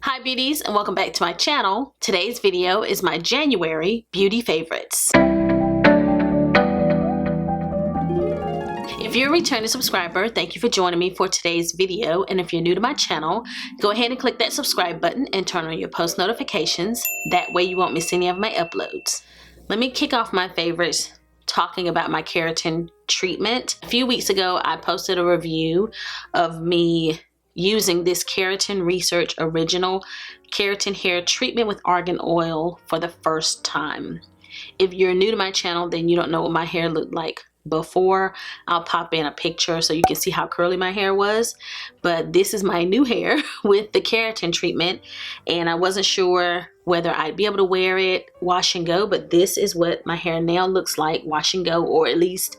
Hi beauties, and welcome back to my channel. Today's video is my January beauty favorites. If you're a returning subscriber, thank you for joining me for today's video. And if you're new to my channel, go ahead and click that subscribe button and turn on your post notifications. That way you won't miss any of my uploads. Let me kick off my favorites talking about my keratin treatment. A few weeks ago, I posted a review of me using this Keratin Research Original Keratin Hair Treatment with Argan Oil for the first time. If you're new to my channel, then you don't know what my hair looked like before. I'll pop in a picture so you can see how curly my hair was. But this is my new hair with the keratin treatment, and I wasn't sure whether I'd be able to wear it wash and go, but this is what my hair now looks like wash and go, or at least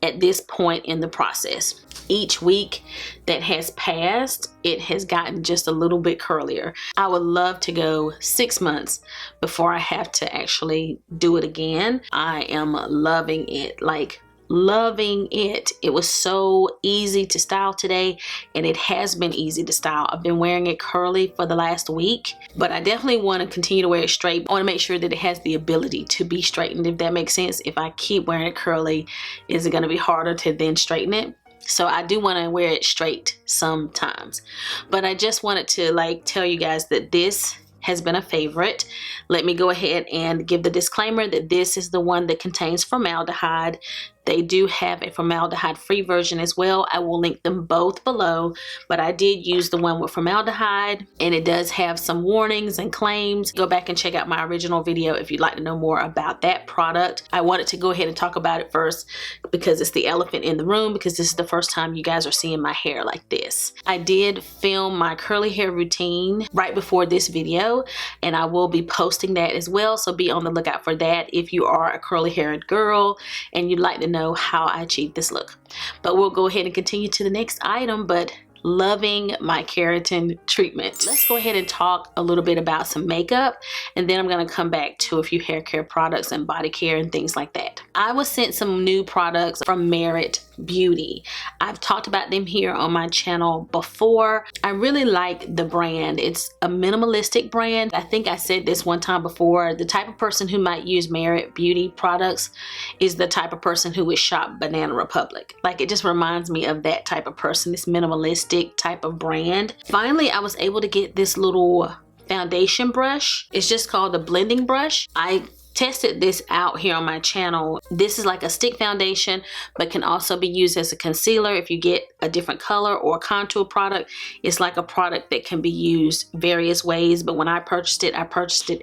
at this point in the process. Each week that has passed, it has gotten just a little bit curlier. I would love to go 6 months before I have to actually do it again. I am loving it, like loving it. It was so easy to style today, and it has been easy to style. I've been wearing it curly for the last week, but I definitely want to continue to wear it straight. I want to make sure that it has the ability to be straightened, if that makes sense. If I keep wearing it curly, is it going to be harder to then straighten it? So I do want to wear it straight sometimes. But I just wanted to tell you guys that this has been a favorite. Let me go ahead and give the disclaimer that this is the one that contains formaldehyde. They do have a formaldehyde-free version as well. I will link them both below, but I did use the one with formaldehyde, and it does have some warnings and claims. Go back and check out my original video if you'd like to know more about that product. I wanted to go ahead and talk about it first because it's the elephant in the room, because this is the first time you guys are seeing my hair like this. I did film my curly hair routine right before this video, and I will be posting that as well, so be on the lookout for that if you are a curly haired girl and you'd like to know how I achieved this look. But we'll go ahead and continue to the next item. But loving my keratin treatment. Let's go ahead and talk a little bit about some makeup, and then I'm going to come back to a few hair care products and body care and things like that. I was sent some new products from Merit Beauty. I've talked about them here on my channel before. I really like the brand. It's a minimalistic brand. I think I said this one time before. The type of person who might use Merit Beauty products is the type of person who would shop Banana Republic. Like, it just reminds me of that type of person, this minimalistic type of brand. Finally, I was able to get this little foundation brush. It's just called a blending brush. I tested this out here on my channel. This is like a stick foundation, but can also be used as a concealer if you get a different color or contour product. It's like a product that can be used various ways, but when I purchased it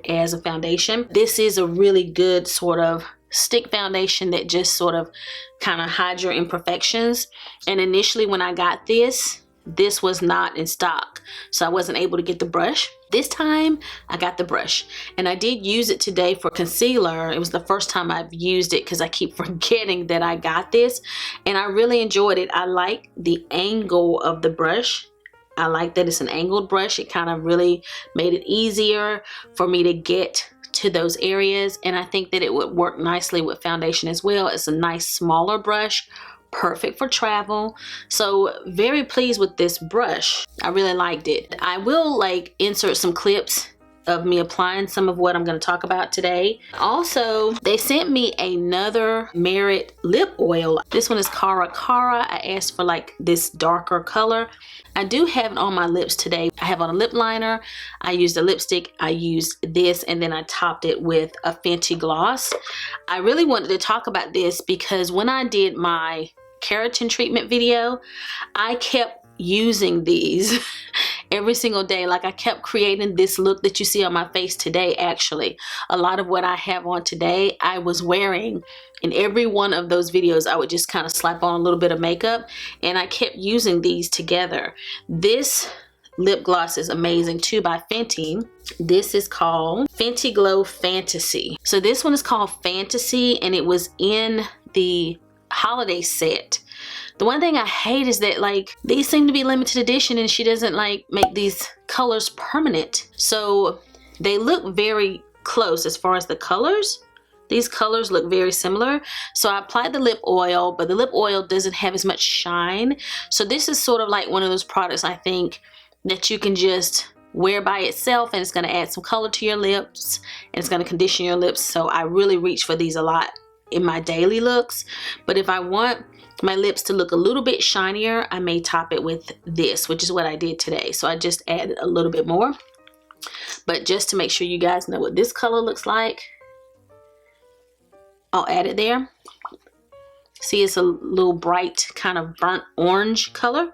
as a foundation. This is a really good sort of stick foundation that just sort of kind of hides your imperfections. And initially when I got this was not in stock, so I wasn't able to get the brush. This time I got the brush, and I did use it today for concealer. It was the first time I've used it because I keep forgetting that I got this, and I really enjoyed it. I like the angle of the brush. I like that it's an angled brush. It kind of really made it easier for me to get to those areas, and I think that it would work nicely with foundation as well. It's a nice smaller brush, perfect for travel. So very pleased with this brush. I really liked it. I will insert some clips of me applying some of what I'm going to talk about today. Also, they sent me another Merit lip oil. This one is Cara. I asked for this darker color. I do have it on my lips today. I have on a lip liner. I used a lipstick. I used this, and then I topped it with a Fenty gloss. I really wanted to talk about this because when I did my keratin treatment video, I kept using these every single day. Like, I kept creating this look that you see on my face today. Actually, a lot of what I have on today I was wearing in every one of those videos. I would just kind of slap on a little bit of makeup, and I kept using these together. This lip gloss is amazing too, by Fenty. This is called Fenty Glow Fantasy. So this one is called Fantasy, and it was in the holiday set. The one thing I hate is that these seem to be limited edition, and she doesn't make these colors permanent. So they look very close as far as the colors. These colors look very similar. So I applied the lip oil, but the lip oil doesn't have as much shine. So this is sort of like one of those products I think that you can just wear by itself, and it's going to add some color to your lips, and it's going to condition your lips. So I really reach for these a lot in my daily looks. But if I want my lips to look a little bit shinier, I may top it with this, which is what I did today. So I just added a little bit more. But just to make sure you guys know what this color looks like, I'll add it there. See, it's a little bright kind of burnt orange color.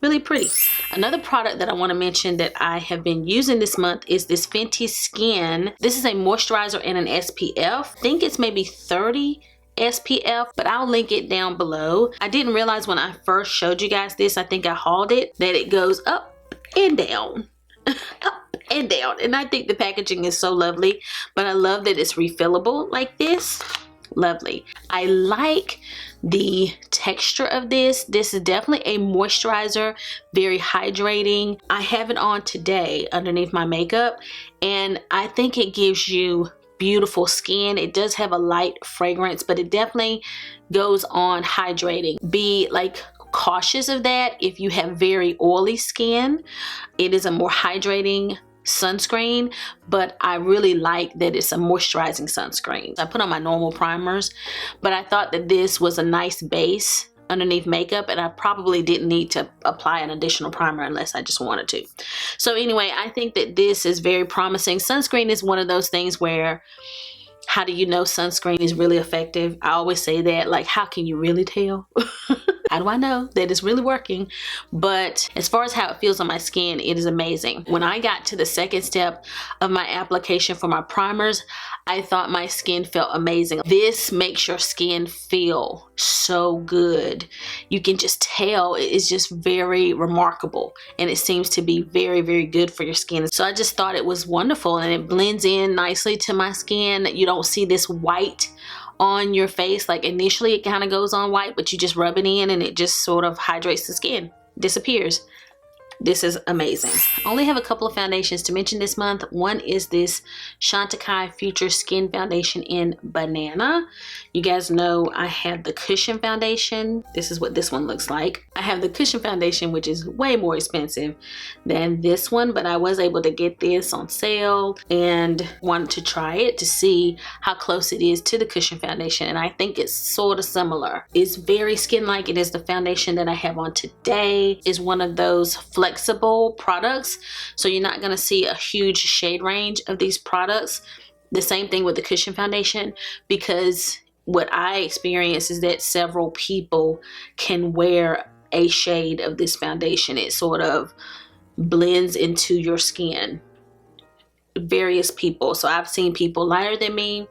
Really pretty. Another product that I want to mention that I have been using this month is this Fenty Skin. This is a moisturizer and an SPF. I think it's maybe 30 SPF, but I'll link it down below. I didn't realize when I first showed you guys this, I think I hauled it, that it goes up and down. Up and down. And I think the packaging is so lovely, but I love that it's refillable like this. Lovely. I like the texture of this. This is definitely a moisturizer, very hydrating. I have it on today underneath my makeup, and I think it gives you beautiful skin. It does have a light fragrance, but it definitely goes on hydrating. Be like cautious of that if you have very oily skin. It is a more hydrating sunscreen, but I really like that it's a moisturizing sunscreen. I put on my normal primers, but I thought that this was a nice base underneath makeup, and I probably didn't need to apply an additional primer unless I just wanted to. So anyway, I think that this is very promising. Sunscreen is one of those things where, how do you know sunscreen is really effective? I always say that, like, how can you really tell? How do I know that it's really working? But as far as how it feels on my skin, it is amazing. When I got to the second step of my application for my primers, I thought my skin felt amazing. This makes your skin feel so good. You can just tell it is just very remarkable, and it seems to be very, very good for your skin. So I just thought it was wonderful, and it blends in nicely to my skin. You don't see this white on your face. Like initially it kind of goes on white, but you just rub it in and it just sort of hydrates the skin, disappears. This is amazing. I only have a couple of foundations to mention this month. One is this Chantecaille Future Skin Foundation in Banana. You guys know I have the Cushion Foundation. This is what this one looks like. I have the Cushion Foundation, which is way more expensive than this one, but I was able to get this on sale and wanted to try it to see how close it is to the Cushion Foundation, and I think it's sort of similar. It's very skin-like. It is the foundation that I have on today. It's one of those flexible products, so you're not going to see a huge shade range of these products. The same thing with the Cushion Foundation, because what I experience is that several people can wear a shade of this foundation. It sort of blends into your skin. Various people. So I've seen people lighter than me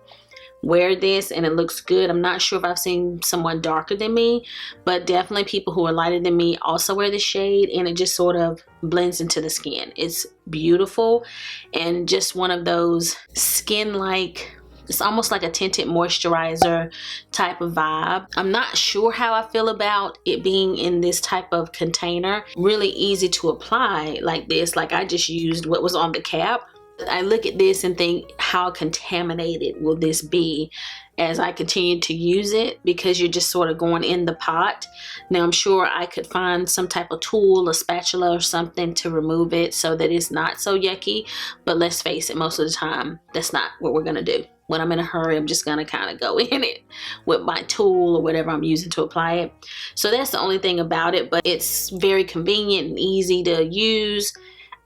wear this and it looks good. I'm not sure if I've seen someone darker than me, but definitely people who are lighter than me also wear the shade, and it just sort of blends into the skin. It's beautiful and just one of those skin-like, it's almost like a tinted moisturizer type of vibe. I'm not sure how I feel about it being in this type of container. Really easy to apply like this. Like I just used what was on the cap. I look at this and think, how contaminated will this be as I continue to use it, because you're just sort of going in the pot. Now I'm sure I could find some type of tool, a spatula or something to remove it so that it's not so yucky, but let's face it, most of the time that's not what we're gonna do. When I'm in a hurry, I'm just gonna kind of go in it with my tool or whatever I'm using to apply it. So that's the only thing about it, but it's very convenient and easy to use.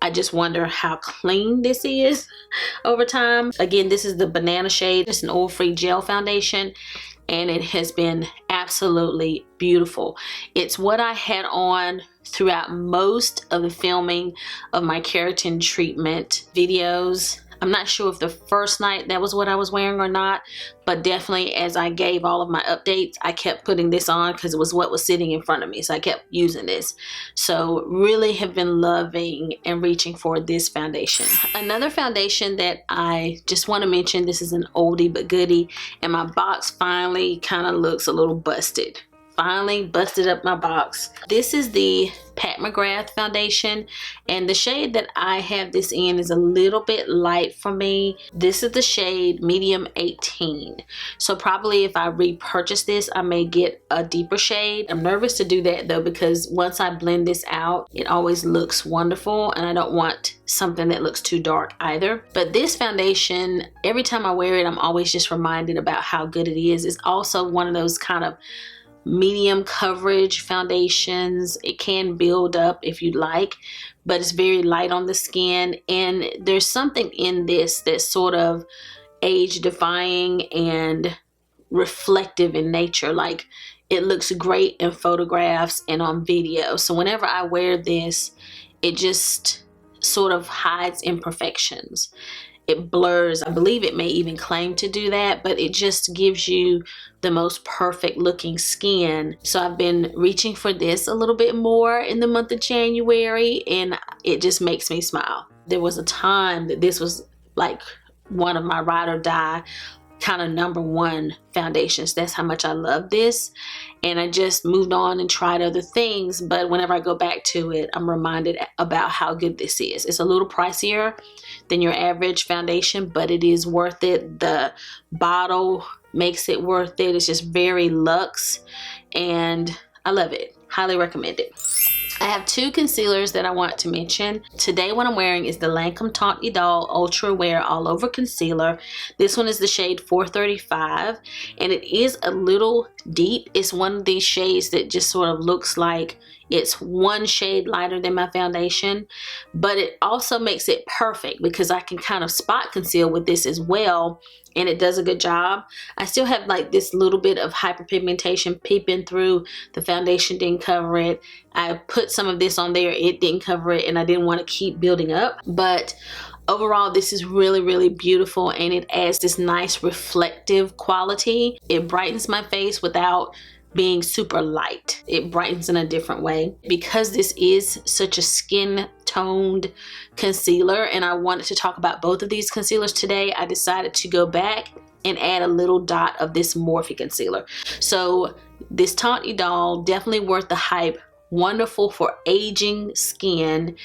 I just wonder how clean this is over time. Again, this is the Banana shade. It's an oil-free gel foundation, and it has been absolutely beautiful. It's what I had on throughout most of the filming of my keratin treatment videos. I'm not sure if the first night that was what I was wearing or not, but definitely as I gave all of my updates, I kept putting this on because it was what was sitting in front of me. So I kept using this. So really have been loving and reaching for this foundation. Another foundation that I just want to mention, this is an oldie but goodie, and my box finally kind of looks a little busted. finally busted up my box. This is the Pat McGrath foundation, and the shade that I have this in is a little bit light for me. This is the shade medium 18, so probably if I repurchase this I may get a deeper shade. I'm nervous to do that though, because once I blend this out it always looks wonderful, and I don't want something that looks too dark either. But this foundation, every time I wear it I'm always just reminded about how good it is. It's also one of those kind of medium coverage foundations. It can build up if you'd like, but it's very light on the skin, and there's something in this that's sort of age defying and reflective in nature. Like, it looks great in photographs and on video, so whenever I wear this it just sort of hides imperfections. It blurs. I believe it may even claim to do that, but it just gives you the most perfect looking skin. So I've been reaching for this a little bit more in the month of January, and it just makes me smile. There was a time that this was like one of my ride or die kind of #1 foundations. That's how much I love this, and I just moved on and tried other things, but whenever I go back to it I'm reminded about how good this is. It's a little pricier than your average foundation, but it is worth it. The bottle makes it worth it. It's just very luxe, and I love it. Highly recommend it. I have 2 concealers that I want to mention. Today what I'm wearing is the Lancôme Teint Idole Ultra Wear All Over Concealer. This one is the shade 435, and it is a little deep. It's one of these shades that just sort of looks like it's one shade lighter than my foundation, but it also makes it perfect because I can kind of spot conceal with this as well, and it does a good job. I still have like this little bit of hyperpigmentation peeping through. The foundation didn't cover it. I put some of this on there, it didn't cover it, and I didn't want to keep building up. But overall this is really, really beautiful, and it adds this nice reflective quality. It brightens my face without being super light. It brightens in a different way. Because this is such a skin toned concealer, and I wanted to talk about both of these concealers today, I decided to go back and add a little dot of this Morphe concealer. So this Teint Idole, definitely worth the hype. Wonderful for aging skin.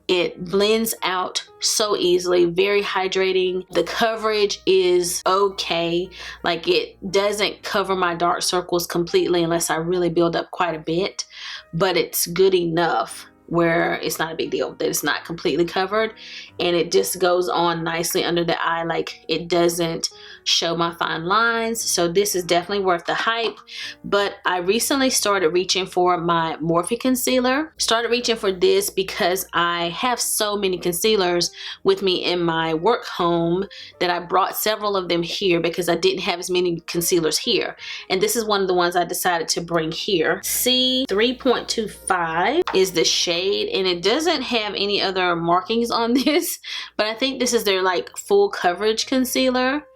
It blends out so easily, very hydrating. The coverage is okay. Like, it doesn't cover my dark circles completely unless I really build up quite a bit, but it's good enough where it's not a big deal that it's not completely covered, and it just goes on nicely under the eye. Like, it doesn't show my fine lines. So this is definitely worth the hype. But I recently started reaching for my Morphe concealer. Started reaching for this because I have so many concealers with me in my work home that I brought several of them here because I didn't have as many concealers here, and this is one of the ones I decided to bring here. C3.25 is the shade, and it doesn't have any other markings on this, but I think this is their like full coverage concealer,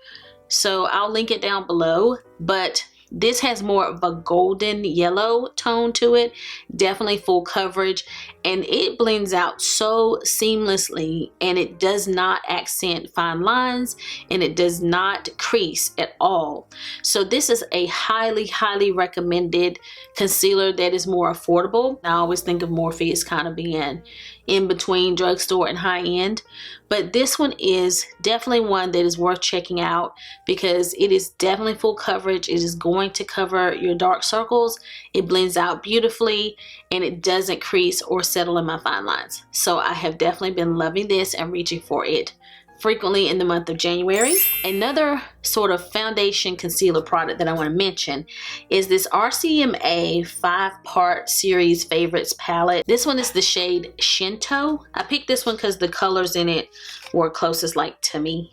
so I'll link it down below. But this has more of a golden yellow tone to it, definitely full coverage, and it blends out so seamlessly, and it does not accent fine lines, and it does not crease at all. So this is a highly, highly recommended concealer that is more affordable. I always think of Morphe as kind of being in between drugstore and high end, but this one is definitely one that is worth checking out because it is definitely full coverage. It is going to cover your dark circles. It blends out beautifully, and it doesn't crease or settle in my fine lines. So I have definitely been loving this and reaching for it frequently in the month of January. Another sort of foundation concealer product that I want to mention is this RCMA 5-part series favorites palette. This one is the shade Shinto. I picked this one because the colors in it were closest like to me.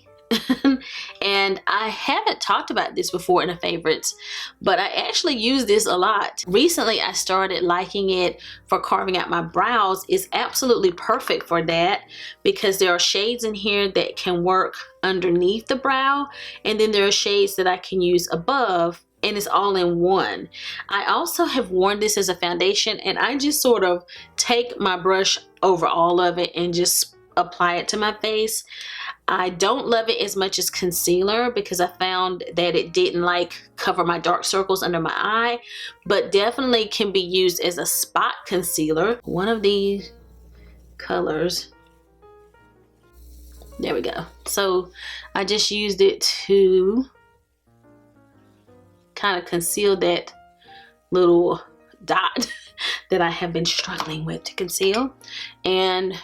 And I haven't talked about this before in the favorites, but I actually use this a lot. Recently I started liking it for carving out my brows. It's absolutely perfect for that because there are shades in here that can work underneath the brow, and then there are shades that I can use above, and it's all in one. I also have worn this as a foundation, and I just sort of take my brush over all of it and just apply it to my face. I don't love it as much as concealer because I found that it didn't like cover my dark circles under my eye, but definitely can be used as a spot concealer. One of these colors, there we go. So I just used it to kind of conceal that little dot that I have been struggling with to conceal, and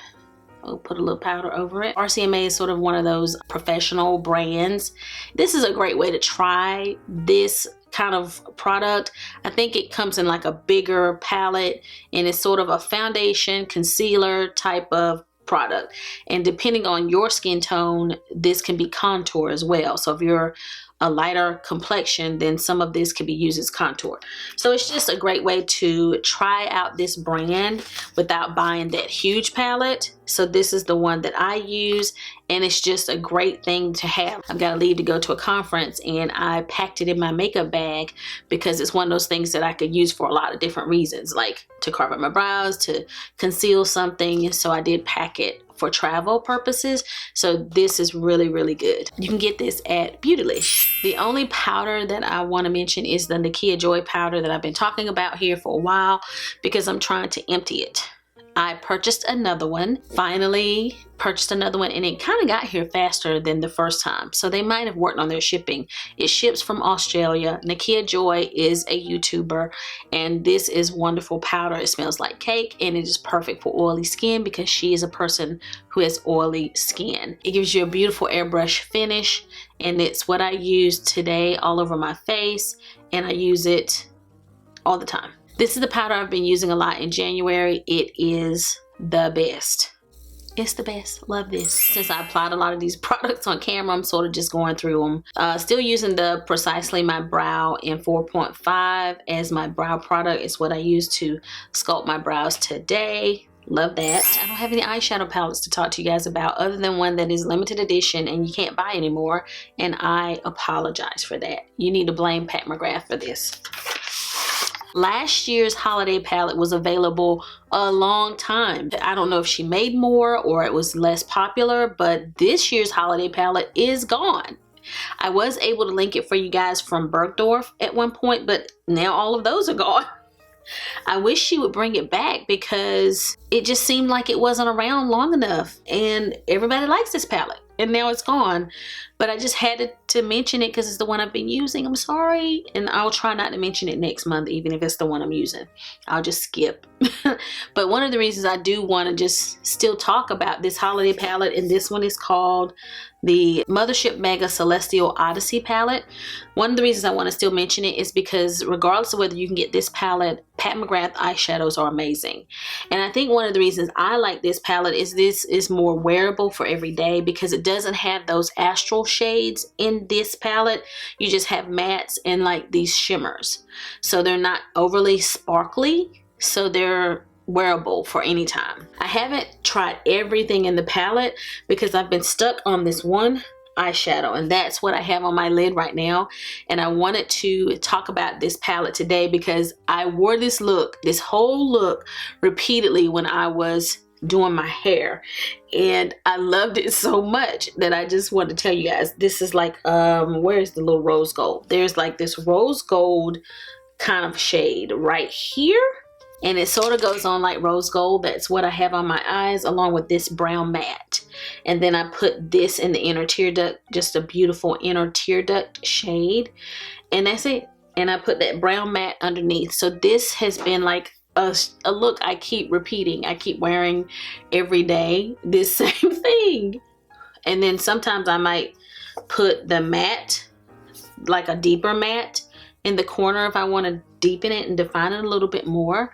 I'll put a little powder over it. RCMA is sort of one of those professional brands. This is a great way to try this kind of product. I think it comes in like a bigger palette, and it's sort of a foundation concealer type of product, and depending on your skin tone, this can be contour as well. So if you're a lighter complexion, then some of this can be used as contour. So it's just a great way to try out this brand without buying that huge palette. So this is the one that I use, and it's just a great thing to have. I've got to leave to go to a conference, and I packed it in my makeup bag because it's one of those things that I could use for a lot of different reasons, like to carve my brows, to conceal something. So I did pack it for travel purposes. So this is really, really good. You can get this at Beautylish. The only powder that I want to mention is the Nakia Joy powder that I've been talking about here for a while because I'm trying to empty it. I purchased another one, finally purchased another one, and it kind of got here faster than the first time. So they might have worked on their shipping. It ships from Australia. Nakia Joy is a YouTuber, and this is wonderful powder. It smells like cake, and it is perfect for oily skin because she is a person who has oily skin. It gives you a beautiful airbrush finish, and it's what I use today all over my face, and I use it all the time. This is the powder I've been using a lot in January. It is the best. It's the best. Love this. Since I applied a lot of these products on camera, I'm sort of just going through them. Still using the Precisely My Brow in 4.5 as my brow product. It's what I use to sculpt my brows today. Love that. I don't have any eyeshadow palettes to talk to you guys about other than one that is limited edition and you can't buy anymore, and I apologize for that. You need to blame Pat McGrath for this. Last year's holiday palette was available a long time. I don't know if she made more or it was less popular, but this year's holiday palette is gone. I was able to link it for you guys from Bergdorf at one point, but now all of those are gone. I wish she would bring it back because it just seemed like it wasn't around long enough, and everybody likes this palette, and now it's gone. But I just had to mention it because it's the one I've been using. I'm sorry, and I'll try not to mention it next month, even if it's the one I'm using. I'll just skip. But one of the reasons I do want to just still talk about this holiday palette, and this one is called the Mothership Mega Celestial Odyssey palette. One of the reasons I want to still mention it is because regardless of whether you can get this palette, Pat McGrath eyeshadows are amazing. And I think one of the reasons I like this palette is this is more wearable for every day because it doesn't have those astral shades in this palette. You just have mattes and like these shimmers. So they're not overly sparkly, so they're wearable for any time. I haven't tried everything in the palette because I've been stuck on this one eyeshadow, and that's what I have on my lid right now. And I wanted to talk about this palette today because I wore this look, this whole look, repeatedly when I was doing my hair, and I loved it so much that I just want to tell you guys. This is like where's the little rose gold? There's like this rose gold kind of shade right here, and it sort of goes on like rose gold. That's what I have on my eyes, along with this brown matte. And then I put this in the inner tear duct, just a beautiful inner tear duct shade, and that's it. And I put that brown matte underneath. So this has been like a look I keep repeating. I keep wearing every day this same thing. And then sometimes I might put the matte, like a deeper matte, in the corner if I want to deepen it and define it a little bit more.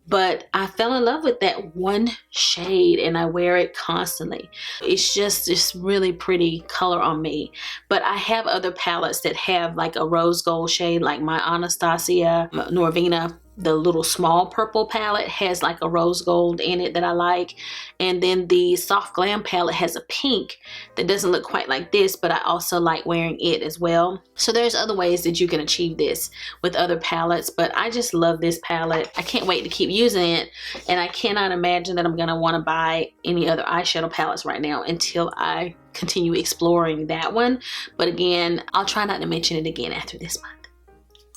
But I fell in love with that one shade, and I wear it constantly. It's just this really pretty color on me. But I have other palettes that have like a rose gold shade, like my Anastasia Norvina the little small purple palette has like a rose gold in it that I like, and then the Soft Glam palette has a pink that doesn't look quite like this, but I also like wearing it as well. So there's other ways that you can achieve this with other palettes, but I just love this palette. I can't wait to keep using it, and I cannot imagine that I'm gonna want to buy any other eyeshadow palettes right now until I continue exploring that one. But again, I'll try not to mention it again after this month.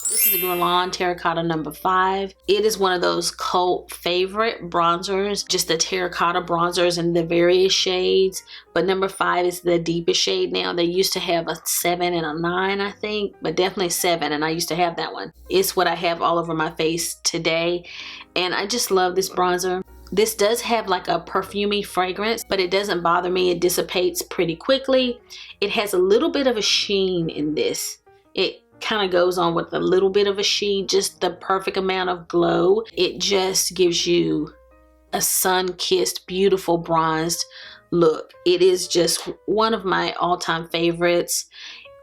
This is the Guerlain Terracotta number 5. It is one of those cult favorite bronzers, just the terracotta bronzers in the various shades. But number 5 is the deepest shade now. They used to have a 7 and a 9, I think, but definitely 7, and I used to have that one. It's what I have all over my face today, and I just love this bronzer. This does have like a perfumey fragrance, but it doesn't bother me. It dissipates pretty quickly. It has a little bit of a sheen in this. It kind of goes on with a little bit of a sheen, just the perfect amount of glow. It just gives you a sun-kissed, beautiful bronzed look. It is just one of my all-time favorites.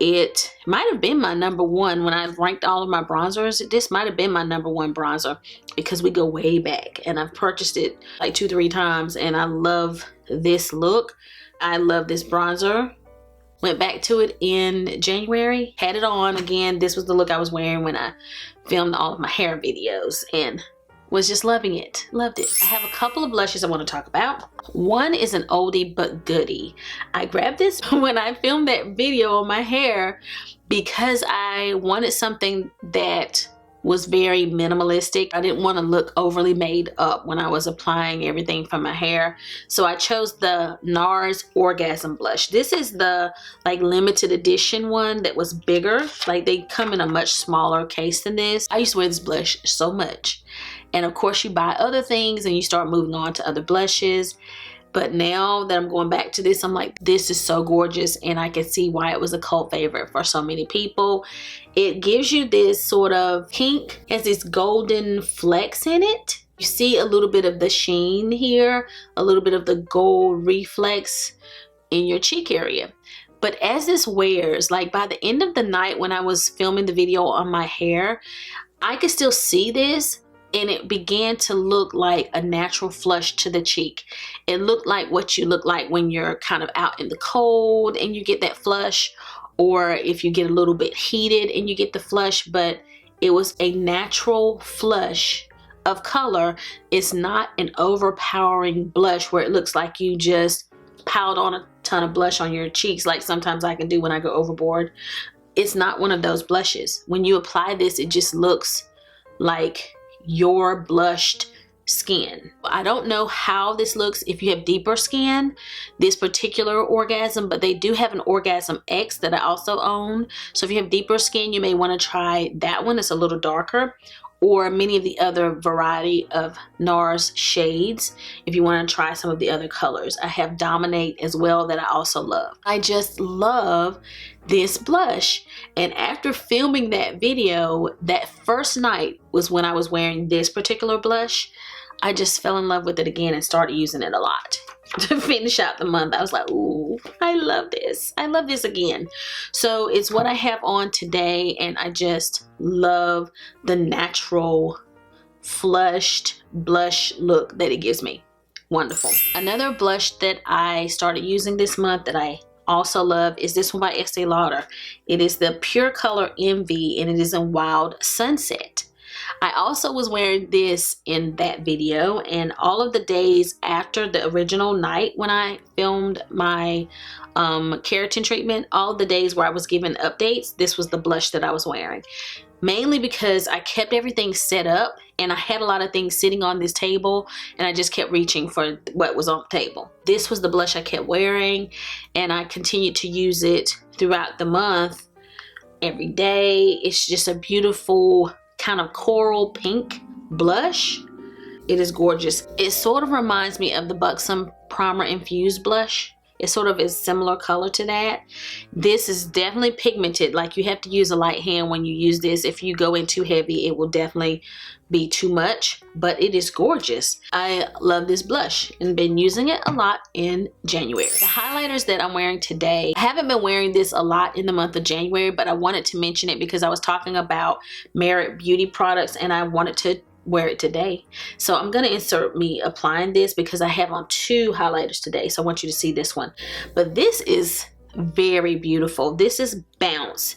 It might have been my number 1 when I ranked all of my bronzers. This might have been my number 1 bronzer because we go way back, and I've purchased it like 2-3 times, and I love this look. I love this bronzer. Went back to it in January, had it on again. This was the look I was wearing when I filmed all of my hair videos, and was just loving it. Loved it. I have a couple of blushes I want to talk about. One is an oldie but goodie. I grabbed this when I filmed that video on my hair because I wanted something that was very minimalistic. I didn't want to look overly made up when I was applying everything from my hair. So I chose the NARS Orgasm blush. This is the like limited edition one that was bigger. Like they come in a much smaller case than this. I used to wear this blush so much. And of course you buy other things and you start moving on to other blushes. But now that I'm going back to this, I'm like, this is so gorgeous, and I can see why it was a cult favorite for so many people. It gives you this sort of pink, has this golden flecks in it. You see a little bit of the sheen here, a little bit of the gold reflex in your cheek area. But as this wears, like by the end of the night when I was filming the video on my hair, I could still see this. And it began to look like a natural flush to the cheek. It looked like what you look like when you're kind of out in the cold and you get that flush, or if you get a little bit heated and you get the flush, but it was a natural flush of color. It's not an overpowering blush where it looks like you just piled on a ton of blush on your cheeks like sometimes I can do when I go overboard. It's not one of those blushes. When you apply this, it just looks like your blushed skin. I don't know how this looks if you have deeper skin, this particular Orgasm, but they do have an Orgasm X that I also own. So if you have deeper skin, you may want to try that one. It's a little darker, or many of the other variety of NARS shades if you want to try some of the other colors. I have Dominate as well that I also love. I just love this blush, and after filming that video, that first night was when I was wearing this particular blush. I just fell in love with it again and started using it a lot. To finish out the month, I was like, ooh, I love this. I love this again. So it's what I have on today, and I just love the natural flushed blush look that it gives me. Wonderful. Another blush that I started using this month that I also love is this one by Estee Lauder. It is the Pure Color Envy, and it is in Wild Sunset. I also was wearing this in that video, and all of the days after the original night when I filmed my keratin treatment, all of the days where I was given updates, this was the blush that I was wearing. Mainly because I kept everything set up and I had a lot of things sitting on this table, and I just kept reaching for what was on the table. This was the blush I kept wearing, and I continued to use it throughout the month every day. It's just a beautiful kind of coral pink blush. It is gorgeous. It sort of reminds me of the Buxom Primer Infused blush It sort of is similar color to that. This is definitely pigmented. Like, you have to use a light hand when you use this. If you go in too heavy, it will definitely be too much, but it is gorgeous. I love this blush and been using it a lot in January. The highlighters that I'm wearing today, I haven't been wearing this a lot in the month of January, but I wanted to mention it because I was talking about Merit beauty products and I wanted to wear it today. So I'm going to insert me applying this because I have on 2 highlighters today. So I want you to see this one. But this is very beautiful. This is Bounce.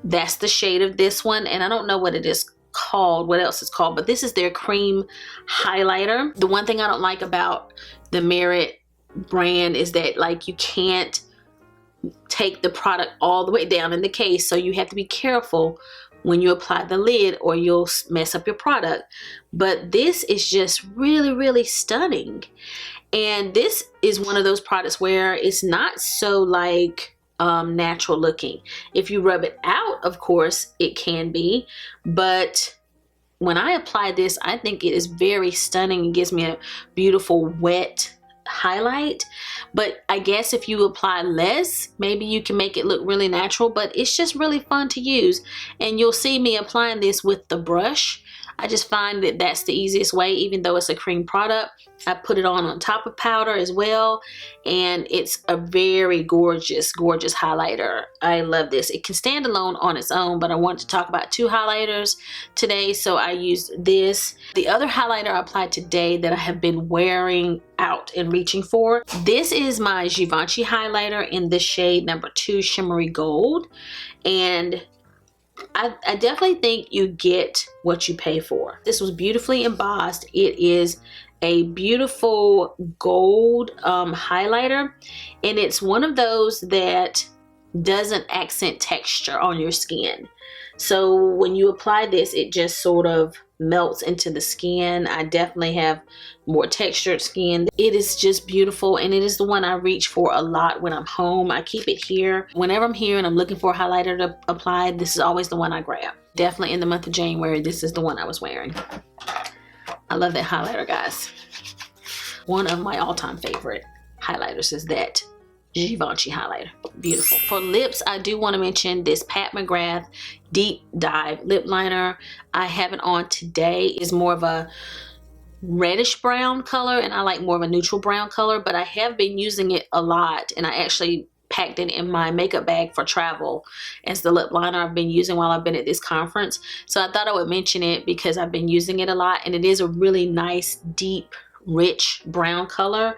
That's the shade of this one. And I don't know what it is called, what else it's called, but this is their cream highlighter. The one thing I don't like about the Merit brand is that, like, you can't take the product all the way down in the case, so you have to be careful when you apply the lid or you'll mess up your product. But this is just really, really stunning. And this is one of those products where it's not so like natural looking. If you rub it out, of course it can be, but when I apply this, I think it is very stunning. It gives me a beautiful wet highlight. But I guess if you apply less, maybe you can make it look really natural, but it's just really fun to use. And you'll see me applying this with the brush. I just find that that's the easiest way. Even though it's a cream product, I put it on top of powder as well, and it's a very gorgeous, gorgeous highlighter. I love this. It can stand alone on its own, but I wanted to talk about 2 highlighters today, so I used this. The other highlighter I applied today that I have been wearing out and reaching for, this is my Givenchy highlighter in the shade number 2 Shimmery Gold, and I definitely think you get what you pay for. This was beautifully embossed. It is a beautiful gold highlighter, and it's one of those that doesn't accent texture on your skin. So when you apply this, it just sort of melts into the skin. I definitely have more textured skin. It is just beautiful, and it is the one I reach for a lot when I'm home. I keep it here. Whenever I'm here and I'm looking for a highlighter to apply, this is always the one I grab. Definitely in the month of January, this is the one I was wearing. I love that highlighter, guys. One of my all-time favorite highlighters is that Givenchy highlighter. Beautiful. For lips, I do want to mention this Pat McGrath Deep Dive Lip Liner. I have it on today. It's more of a reddish brown color, and I like more of a neutral brown color, but I have been using it a lot, and I actually packed it in my makeup bag for travel as the lip liner I've been using while I've been at this conference. So I thought I would mention it because I've been using it a lot, and it is a really nice, deep, rich brown color.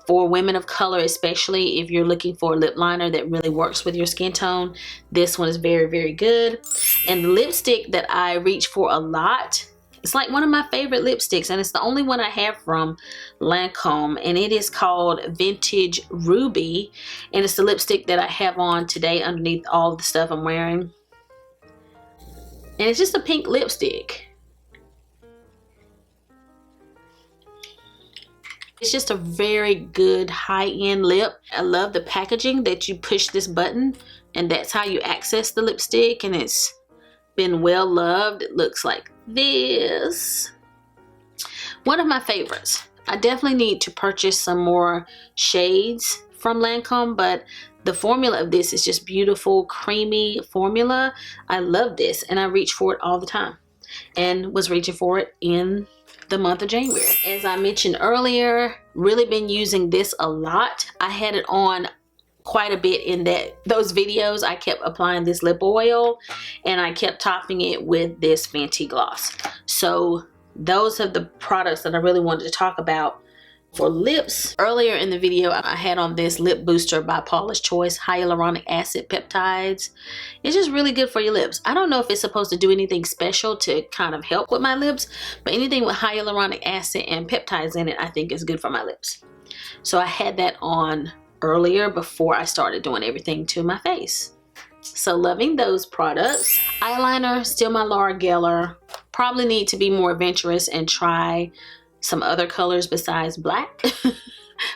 For women of color, especially if you're looking for a lip liner that really works with your skin tone, this one is very, very good. And the lipstick that I reach for a lot, it's like one of my favorite lipsticks, and it's the only one I have from Lancôme, and it is called Vintage Ruby, and it's the lipstick that I have on today underneath all the stuff I'm wearing. And it's just a pink lipstick. It's just a very good high-end lip. I love the packaging that you push this button and that's how you access the lipstick, and it's been well loved. It looks like this. One of my favorites. I definitely need to purchase some more shades from Lancôme, but the formula of this is just beautiful, creamy formula. I love this, and I reach for it all the time, and was reaching for it in the month of January. As I mentioned earlier, really been using this a lot. I had it on quite a bit in those videos. I kept applying this lip oil, and I kept topping it with this Fenty gloss. So those are the products that I really wanted to talk about for lips. Earlier in the video, I had on this lip booster by Paula's Choice hyaluronic acid peptides. It's just really good for your lips. I don't know if it's supposed to do anything special to kind of help with my lips, but anything with hyaluronic acid and peptides in it, I think is good for my lips. So I had that on earlier before I started doing everything to my face. So loving those products. Eyeliner, still my Laura Geller. Probably need to be more adventurous and try some other colors besides black,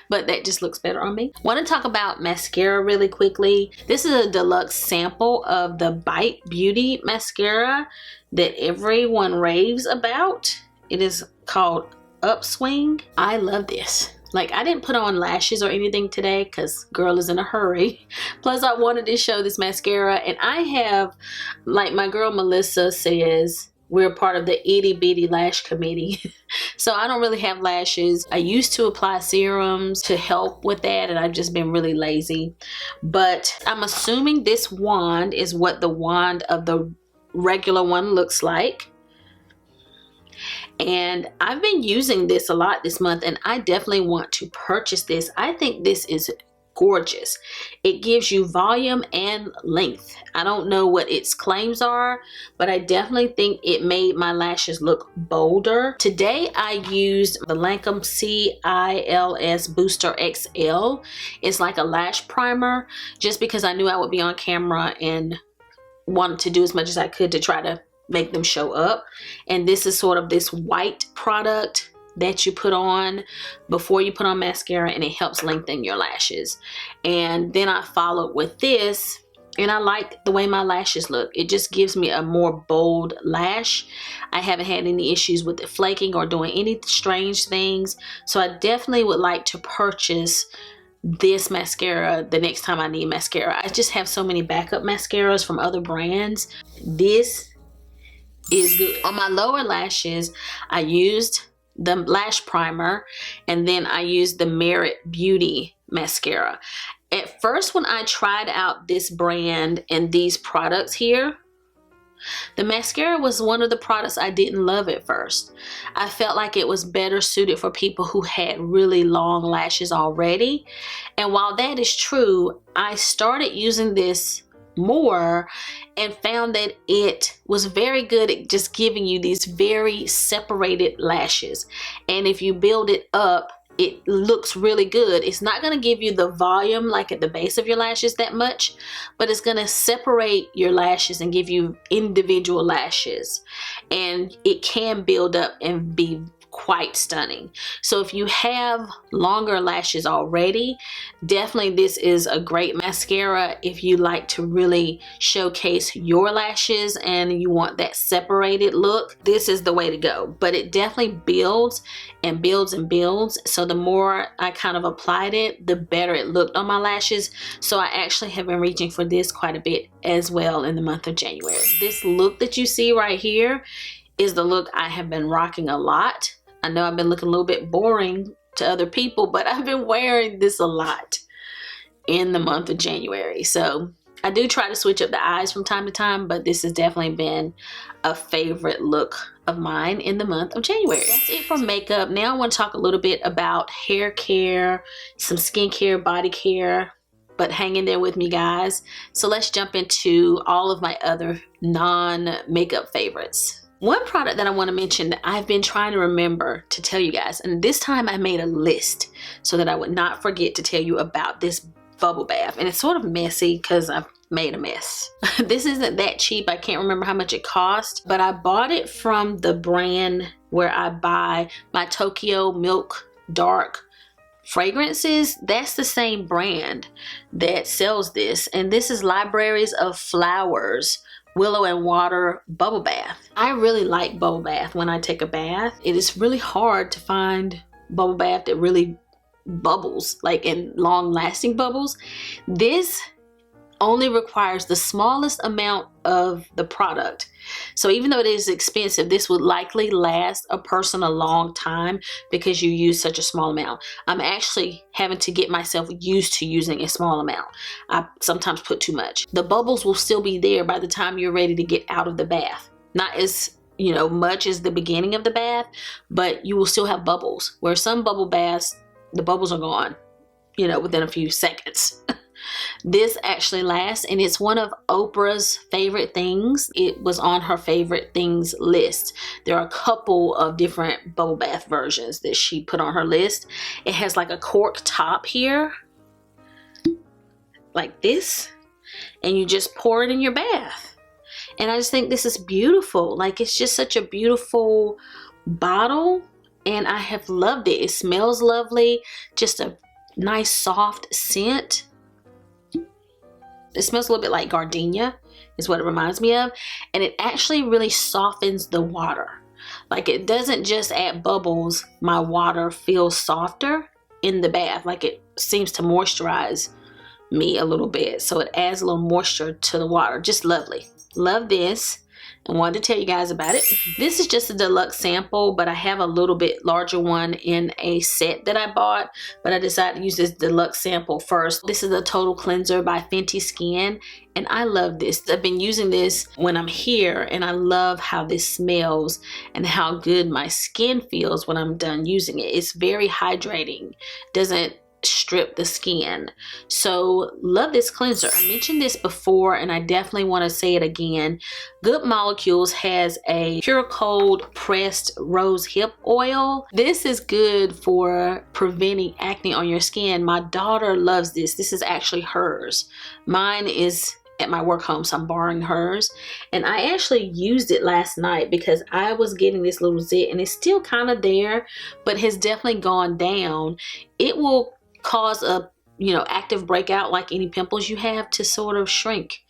but that just looks better on me. Want to talk about mascara really quickly. This is a deluxe sample of the Bite Beauty mascara that everyone raves about. It is called Upswing. I love this. Like, I didn't put on lashes or anything today because girl is in a hurry. Plus, I wanted to show this mascara. And I have, like my girl Melissa says, we're part of the itty bitty lash committee. So I don't really have lashes. I used to apply serums to help with that, and I've just been really lazy. But I'm assuming this wand is what the wand of the regular one looks like. And I've been using this a lot this month, and I definitely want to purchase this. I think this is gorgeous. It gives you volume and length. I don't know what its claims are, but I definitely think it made my lashes look bolder. Today I used the Lancôme CILS Booster XL. It's like a lash primer, just because I knew I would be on camera and wanted to do as much as I could to try to make them show up. And this is sort of this white product that you put on before you put on mascara, and it helps lengthen your lashes. And then I followed with this, and I like the way my lashes look. It just gives me a more bold lash. I haven't had any issues with it flaking or doing any strange things. So I definitely would like to purchase this mascara the next time I need mascara. I just have so many backup mascaras from other brands. This is good. On my lower lashes, I used the lash primer, and then I used the Merit Beauty mascara. At first, when I tried out this brand and these products here, the mascara was one of the products I didn't love at first. I felt like it was better suited for people who had really long lashes already. And while that is true, I started using this more and found that it was very good at just giving you these very separated lashes. And if you build it up, it looks really good. It's not going to give you the volume like at the base of your lashes that much, but it's going to separate your lashes and give you individual lashes. And it can build up and be quite stunning. So if you have longer lashes already, definitely this is a great mascara if you like to really showcase your lashes and you want that separated look. This is the way to go. But it definitely builds and builds and builds. So the more I kind of applied it, the better it looked on my lashes. So I actually have been reaching for this quite a bit as well in the month of January. This look that you see right here is the look I have been rocking a lot. I know I've been looking a little bit boring to other people, but I've been wearing this a lot in the month of January. So I do try to switch up the eyes from time to time, but this has definitely been a favorite look of mine in the month of January. That's it for makeup. Now I want to talk a little bit about hair care, some skincare, body care, but hang in there with me, guys. So let's jump into all of my other non-makeup favorites. One product that I want to mention that I've been trying to remember to tell you guys, and this time I made a list so that I would not forget to tell you about this bubble bath. And it's sort of messy because I've made a mess. This isn't that cheap. I can't remember how much it cost, but I bought it from the brand where I buy my Tokyo Milk Dark fragrances. That's the same brand that sells this. And this is Libraries of Flowers Willow and Water Bubble Bath. I really like bubble bath when I take a bath. It is really hard to find bubble bath that really bubbles, like in long lasting bubbles. This only requires the smallest amount of the product. So even though it is expensive, this would likely last a person a long time because you use such a small amount. I'm actually having to get myself used to using a small amount. I sometimes put too much. The bubbles will still be there by the time you're ready to get out of the bath. Not as, you know, much as the beginning of the bath, but you will still have bubbles. Where some bubble baths, the bubbles are gone, you know, within a few seconds. This actually lasts, and it's one of Oprah's favorite things. It was on her favorite things list. There are a couple of different bubble bath versions that she put on her list. It has like a cork top here, like this, and you just pour it in your bath. And I just think this is beautiful. Like, it's just such a beautiful bottle, and I have loved it. It smells lovely, just a nice soft scent. It smells a little bit like gardenia is what it reminds me of. And it actually really softens the water. Like, it doesn't just add bubbles. My water feels softer. in the bath. Like it seems to moisturize me a little bit, so it adds a little moisture to the water. Just lovely. Love this and wanted to tell you guys about it. This is just a deluxe sample, but I have a little bit larger one in a set that I bought, but I decided to use this deluxe sample first. This is a Total Cleanser by Fenty Skin, and I love this. I've been using this when I'm here, and I love how this smells and how good my skin feels when I'm done using it. It's very hydrating, doesn't strip the skin. So love this cleanser. I mentioned this before and I definitely want to say it again. Good Molecules has a pure cold pressed rose hip oil. This is good for preventing acne on your skin. My daughter loves this. This is actually hers. Mine is at my work home, so I'm borrowing hers, and I actually used it last night because I was getting this little zit, and it's still kind of there, but has definitely gone down. It will cause a active breakout, like any pimples you have, to sort of shrink.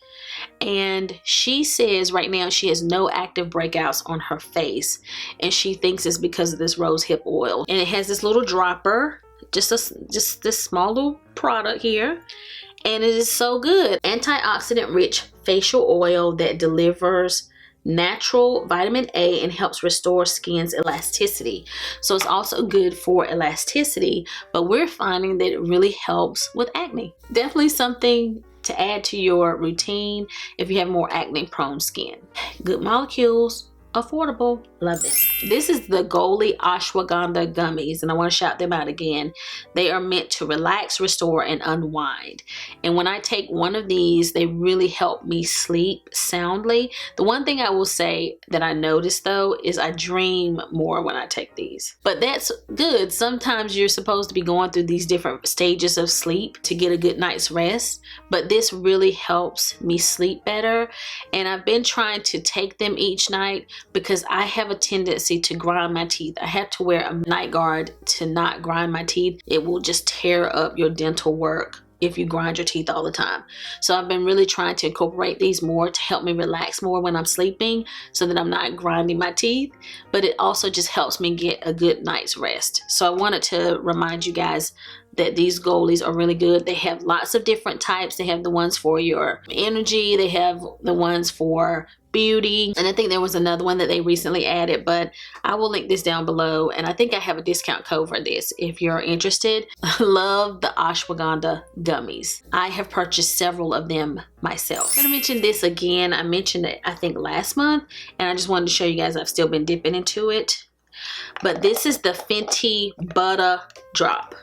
And she says right now she has no active breakouts on her face, and she thinks it's because of this rose hip oil. And it has this little dropper, just this small little product here, and it is so good. Antioxidant rich facial oil that delivers natural vitamin A and helps restore skin's elasticity. So it's also good for elasticity, but we're finding that it really helps with acne. Definitely something to add to your routine if you have more acne prone skin. Good Molecules, affordable, love it. This is the GLOSSY Ashwagandha gummies, and I want to shout them out again. They are meant to relax, restore, and unwind. And when I take one of these, they really help me sleep soundly. The one thing I will say that I noticed though is I dream more when I take these. But that's good. Sometimes you're supposed to be going through these different stages of sleep to get a good night's rest, but this really helps me sleep better. And I've been trying to take them each night because I have a tendency to grind my teeth. I have to wear a night guard to not grind my teeth. It will just tear up your dental work if you grind your teeth all the time. So I've been really trying to incorporate these more to help me relax more when I'm sleeping, so that I'm not grinding my teeth, but it also just helps me get a good night's rest. So I wanted to remind you guys that these GLOSSYs are really good. They have lots of different types. They have the ones for your energy, they have the ones for beauty, and I think there was another one that they recently added, but I will link this down below, and I think I have a discount code for this if you're interested. Love the ashwagandha gummies. I have purchased several of them myself. I'm gonna mention this again. I mentioned it I think last month, and I just wanted to show you guys I've still been dipping into it. But this is the Fenty Butta Drop.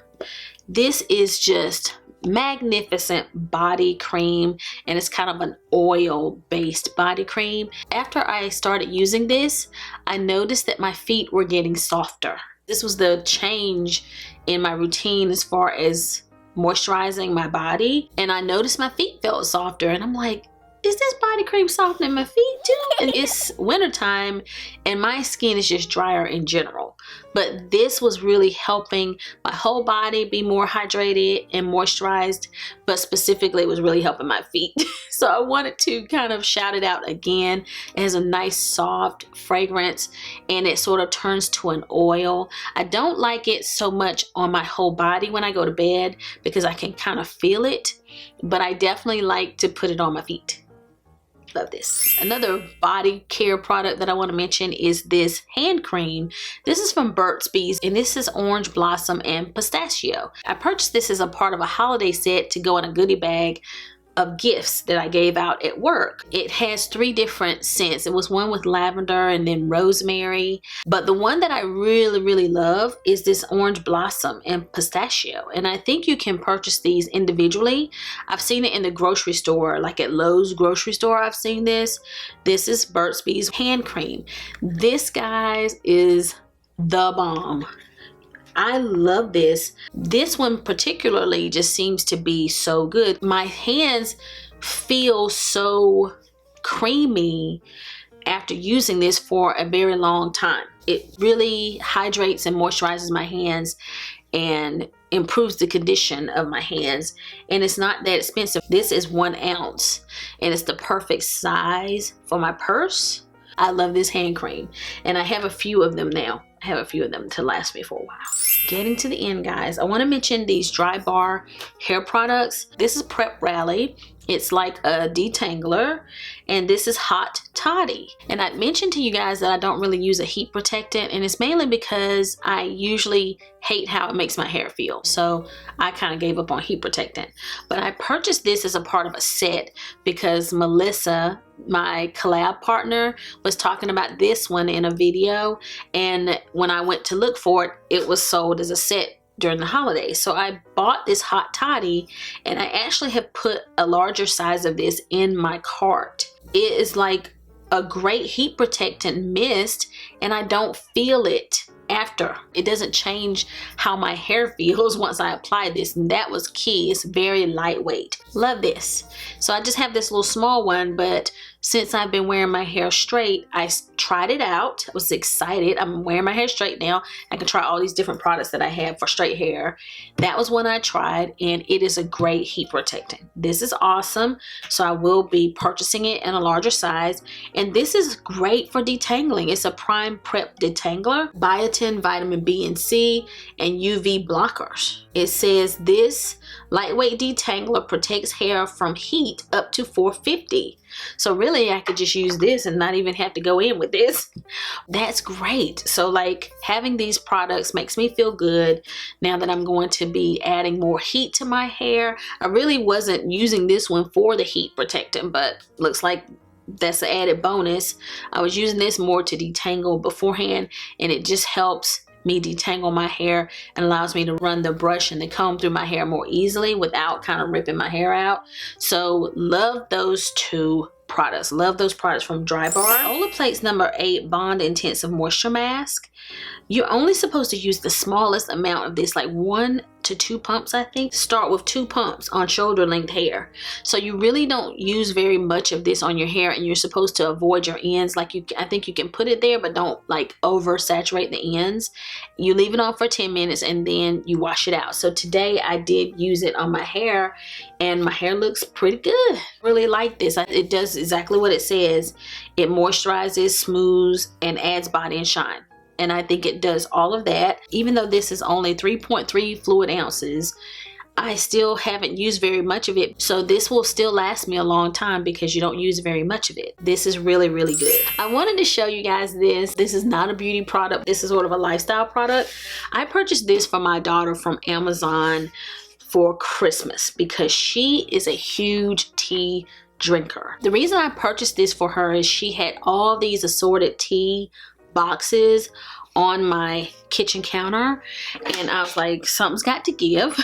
This is just magnificent body cream, and it's kind of an oil based body cream. After I started using this, I noticed that my feet were getting softer. This was the change in my routine as far as moisturizing my body, and I noticed my feet felt softer, and I'm like, is this body cream softening my feet too? And it's wintertime and my skin is just drier in general, but this was really helping my whole body be more hydrated and moisturized, but specifically it was really helping my feet. So I wanted to kind of shout it out again. It has a nice soft fragrance, and it sort of turns to an oil. I don't like it so much on my whole body when I go to bed because I can kind of feel it, but I definitely like to put it on my feet. Love this. Another body care product that I want to mention is this hand cream. This is from Burt's Bees, and this is orange blossom and pistachio. I purchased this as a part of a holiday set to go in a goodie bag of gifts that I gave out at work. It has 3 different scents. It was one with lavender and then rosemary, but the one that I really love is this orange blossom and pistachio, and I think you can purchase these individually. I've seen it in the grocery store, like at Lowe's grocery store. I've seen this. This is Burt's Bees hand cream. This, guys, is the bomb. I love this. This one particularly just seems to be so good. My hands feel so creamy after using this for a very long time. It really hydrates and moisturizes my hands and improves the condition of my hands, and it's not that expensive. This is 1 ounce and it's the perfect size for my purse. I love this hand cream, and I have a few of them now. I have a few of them to last me for a while. Getting to the end, guys, I want to mention these Drybar hair products. This is Prep Rally. It's like a detangler, and this is Hot Toddy. And I mentioned to you guys that I don't really use a heat protectant, and it's mainly because I usually hate how it makes my hair feel. So I kind of gave up on heat protectant. But I purchased this as a part of a set because Melissa, my collab partner, was talking about this one in a video, and when I went to look for it, it was sold as a set during the holidays. So I bought this Hot Toddy, and I actually have put a larger size of this in my cart. It is like a great heat protectant mist, and I don't feel it after. It doesn't change how my hair feels once I apply this, and that was key. It's very lightweight. Love this. So I just have this little small one, but since I've been wearing my hair straight, I tried it out. I was excited. I'm wearing my hair straight now. I can try all these different products that I have for straight hair. That was one I tried, and it is a great heat protectant. This is awesome. So I will be purchasing it in a larger size. And this is great for detangling. It's a prime prep detangler, biotin, vitamin B and C, and UV blockers. It says this lightweight detangler protects hair from heat up to 450. So really I could just use this and not even have to go in with this. That's great. So like having these products makes me feel good now that I'm going to be adding more heat to my hair. I really wasn't using this one for the heat protectant, but looks like that's an added bonus. I was using this more to detangle beforehand, and it just helps me detangle my hair and allows me to run the brush and the comb through my hair more easily without kind of ripping my hair out. So love those two products. Love those products from Drybar. Olaplex number 8 Bond Intensive Moisture Mask. You're only supposed to use the smallest amount of this, like 1 to 2 pumps, I think. Start with 2 pumps on shoulder length hair. So you really don't use very much of this on your hair, and you're supposed to avoid your ends. Like I think you can put it there, but don't like oversaturate the ends. You leave it on for 10 minutes and then you wash it out. So today I did use it on my hair, and my hair looks pretty good. Really like this. It does exactly what it says. It moisturizes, smooths, and adds body and shine. And I think it does all of that. Even though this is only 3.3 fluid ounces, I still haven't used very much of it. So this will still last me a long time because you don't use very much of it. This is really, really good. I wanted to show you guys this. This is not a beauty product. This is sort of a lifestyle product. I purchased this for my daughter from Amazon for Christmas because she is a huge tea drinker. The reason I purchased this for her is she had all these assorted tea boxes on my kitchen counter, and I was like, something's got to give.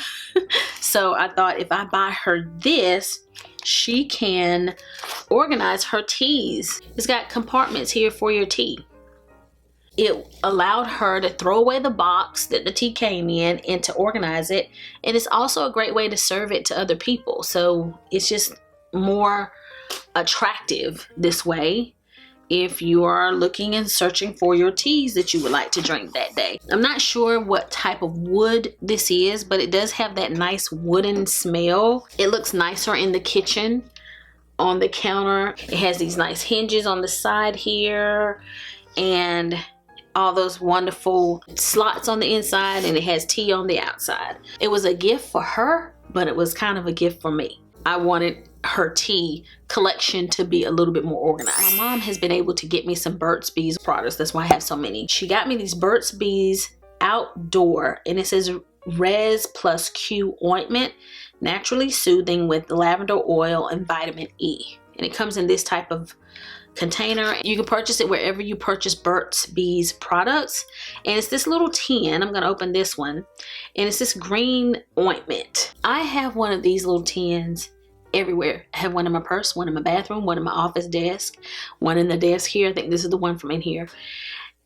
So I thought if I buy her this, she can organize her teas. It's got compartments here for your tea. It allowed her to throw away the box that the tea came in and to organize it, and it's also a great way to serve it to other people. So it's just more attractive this way if you are looking and searching for your teas that you would like to drink that day. I'm not sure what type of wood this is, but it does have that nice wooden smell. It looks nicer in the kitchen on the counter. It has these nice hinges on the side here and all those wonderful slots on the inside, and it has tea on the outside. It was a gift for her, but it was kind of a gift for me. I wanted her tea collection to be a little bit more organized. My mom has been able to get me some Burt's Bees products. That's why I have so many. She got me these Burt's Bees Outdoor, and it says Res plus Q ointment, naturally soothing with lavender oil and vitamin E. And it comes in this type of container. You can purchase it wherever you purchase Burt's Bees products, and it's this little tin. I'm gonna open this one, and it's this green ointment. I have one of these little tins everywhere. I have one in my purse, one in my bathroom, one in my office desk, one in the desk here. I think this is the one from in here.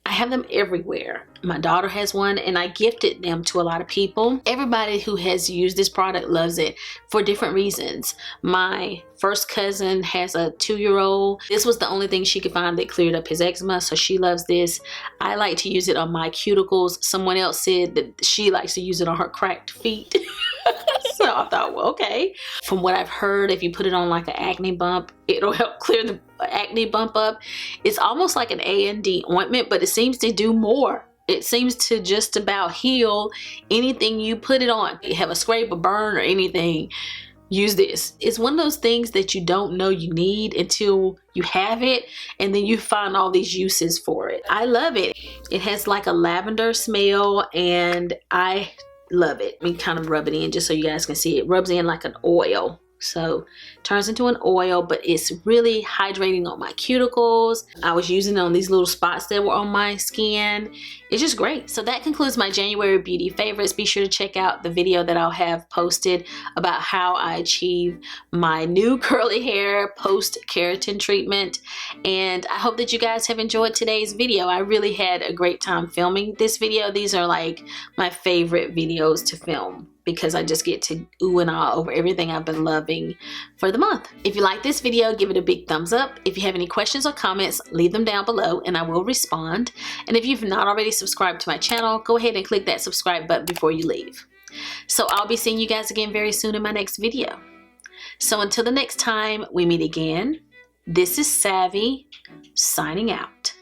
I have them everywhere. My daughter has one, and I gifted them to a lot of people. Everybody who has used this product loves it for different reasons. My first cousin has a 2-year-old. This was the only thing she could find that cleared up his eczema, so she loves this. I like to use it on my cuticles. Someone else said that she likes to use it on her cracked feet. So I thought, well, okay. From what I've heard, if you put it on like an acne bump, it'll help clear the acne bump up. It's almost like an A&D ointment, but it seems to do more It seems to just about heal anything you put it on. You have a scrape, a burn, or anything, use this. It's one of those things that you don't know you need until you have it, and then you find all these uses for it. I love it. It has like a lavender smell, and I love it. Let me kind of rub it in just so you guys can see. It rubs in like an oil. So turns into an oil, but it's really hydrating on my cuticles. I was using it on these little spots that were on my skin. It's just great. So that concludes my January beauty favorites. Be sure to check out the video that I'll have posted about how I achieve my new curly hair post keratin treatment. And I hope that you guys have enjoyed today's video. I really had a great time filming this video. These are like my favorite videos to film, because I just get to ooh and ah over everything I've been loving for the month. If you like this video, give it a big thumbs up. If you have any questions or comments, leave them down below and I will respond. And if you've not already subscribed to my channel, go ahead and click that subscribe button before you leave. So I'll be seeing you guys again very soon in my next video. So until the next time we meet again, this is Savvy signing out.